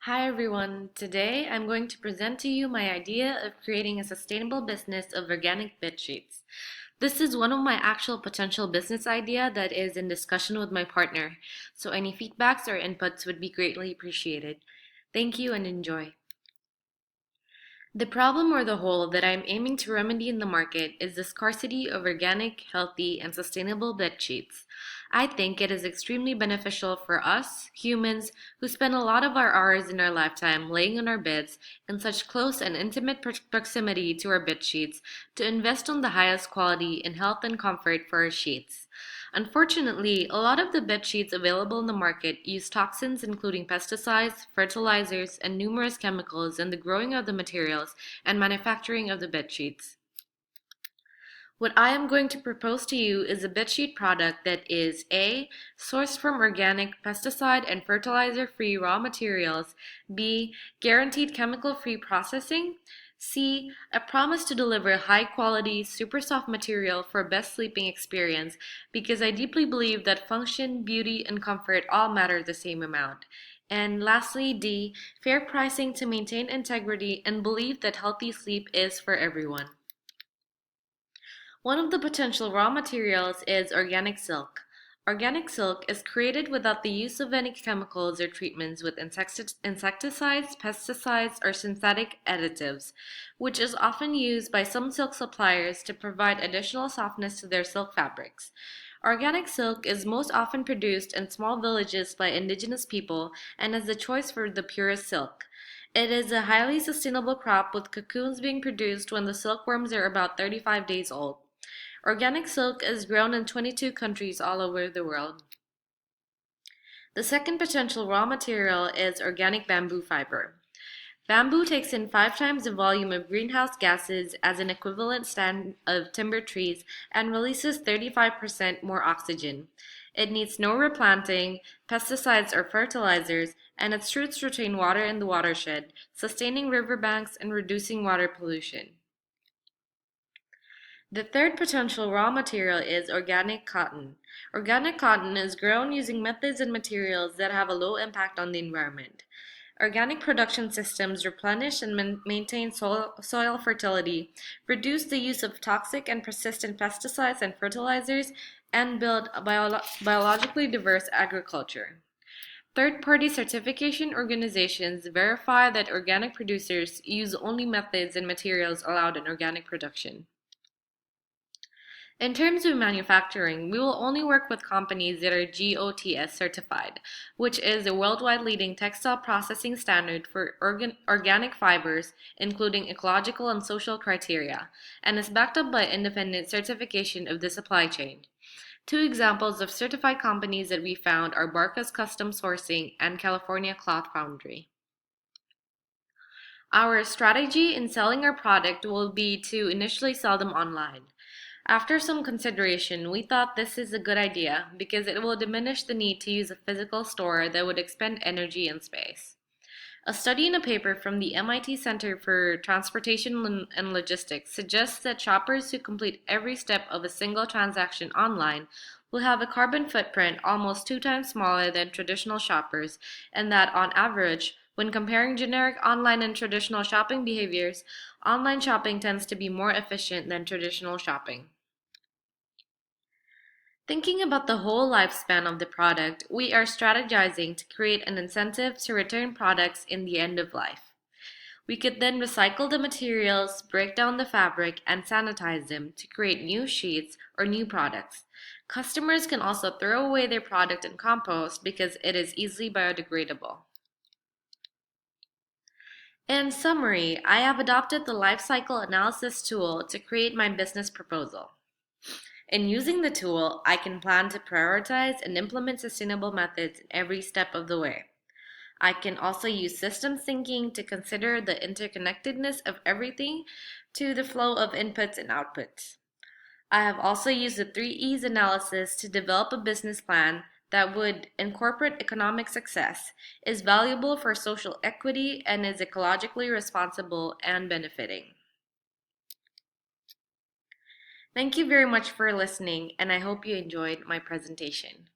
Hi everyone. Today I'm going to present to you my idea of creating a sustainable business of organic bed sheets. This is one of my actual potential business idea that is in discussion with my partner, so any feedbacks or inputs would be greatly appreciated. Thank you and enjoy. The problem or the hole that I'm aiming to remedy in the market is the scarcity of organic, healthy, and sustainable bed sheets. I think it is extremely beneficial for us, humans, who spend a lot of our hours in our lifetime laying on our beds in such close and intimate proximity to our bed sheets, to invest on the highest quality in health and comfort for our sheets. Unfortunately, a lot of the bed sheets available in the market use toxins including pesticides, fertilizers, and numerous chemicals in the growing of the materials and manufacturing of the bed sheets. What I am going to propose to you is a bedsheet product that is A. Sourced from organic, pesticide, and fertilizer-free raw materials. B. Guaranteed chemical-free processing. C. A promise to deliver high-quality, super soft material for best sleeping experience because I deeply believe that function, beauty, and comfort all matter the same amount. And lastly, D. Fair pricing to maintain integrity and believe that healthy sleep is for everyone. One of the potential raw materials is organic silk. Organic silk is created without the use of any chemicals or treatments with insecticides, pesticides, or synthetic additives, which is often used by some silk suppliers to provide additional softness to their silk fabrics. Organic silk is most often produced in small villages by indigenous people and is the choice for the purest silk. It is a highly sustainable crop with cocoons being produced when the silkworms are about 35 days old. Organic silk is grown in 22 countries all over the world. The second potential raw material is organic bamboo fiber. Bamboo takes in 5 times the volume of greenhouse gases as an equivalent stand of timber trees and releases 35% more oxygen. It needs no replanting, pesticides, or fertilizers, and its roots retain water in the watershed, sustaining riverbanks and reducing water pollution. The third potential raw material is organic cotton. Organic cotton is grown using methods and materials that have a low impact on the environment. Organic production systems replenish and maintain soil fertility, reduce the use of toxic and persistent pesticides and fertilizers, and build a biologically diverse agriculture. Third-party certification organizations verify that organic producers use only methods and materials allowed in organic production. In terms of manufacturing, we will only work with companies that are GOTS certified, which is a worldwide leading textile processing standard for organic fibers, including ecological and social criteria, and is backed up by independent certification of the supply chain. Two examples of certified companies that we found are Barca's Custom Sourcing and California Cloth Foundry. Our strategy in selling our product will be to initially sell them online. After some consideration, we thought this is a good idea because it will diminish the need to use a physical store that would expend energy and space. A study in a paper from the MIT Center for Transportation and Logistics suggests that shoppers who complete every step of a single transaction online will have a carbon footprint almost 2 times smaller than traditional shoppers, and that on average, when comparing generic online and traditional shopping behaviors, online shopping tends to be more efficient than traditional shopping. Thinking about the whole lifespan of the product, we are strategizing to create an incentive to return products in the end of life. We could then recycle the materials, break down the fabric, and sanitize them to create new sheets or new products. Customers can also throw away their product in compost because it is easily biodegradable. In summary, I have adopted the life cycle analysis tool to create my business proposal. In using the tool, I can plan to prioritize and implement sustainable methods in every step of the way. I can also use systems thinking to consider the interconnectedness of everything to the flow of inputs and outputs. I have also used the 3 E's analysis to develop a business plan that would incorporate economic success, is valuable for social equity, and is ecologically responsible and benefiting. Thank you very much for listening, and I hope you enjoyed my presentation.